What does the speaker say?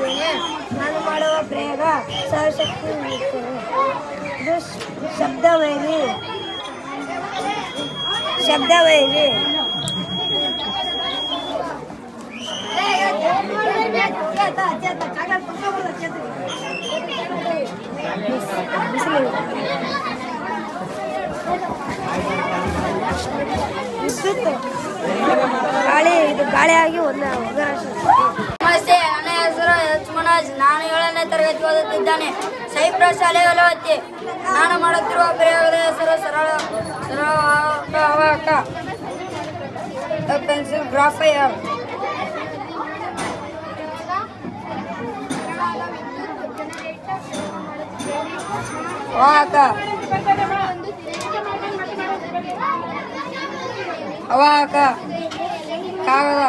ಮಾಡುತ್ತಿದ್ದೇನೆ. ನಾನು ಮಾಡುವ ಪ್ರಯೋಗ ಸರ್ವಶಕ್ತಿ ಇದು ಶಬ್ದವೈರಿ. ಗಾಳಿಯಾಗಿ ನಮಸ್ತೆ, ನನ್ನ ಹೆಸರು ಎಚ್ ಮನೋಜ್. ನಾನು 7ನೇ ತರಗತಿ ಓದುತ್ತಿದ್ದೇನೆ. ಸೈಪ್ರಸ್ ಶಾಲೆಯಲ್ಲಿ ಓದ್ತಿ. ನಾನು ಮಾಡುತ್ತಿರುವ ಪ್ರಯೋಗದ ಹೆಸರು ಸರಳವಾಹಕ ಪೆನ್ಸಿಲ್ ಗ್ರಾಫೈಯರ್. ಅವಾಹಕ ಕಾಗದ.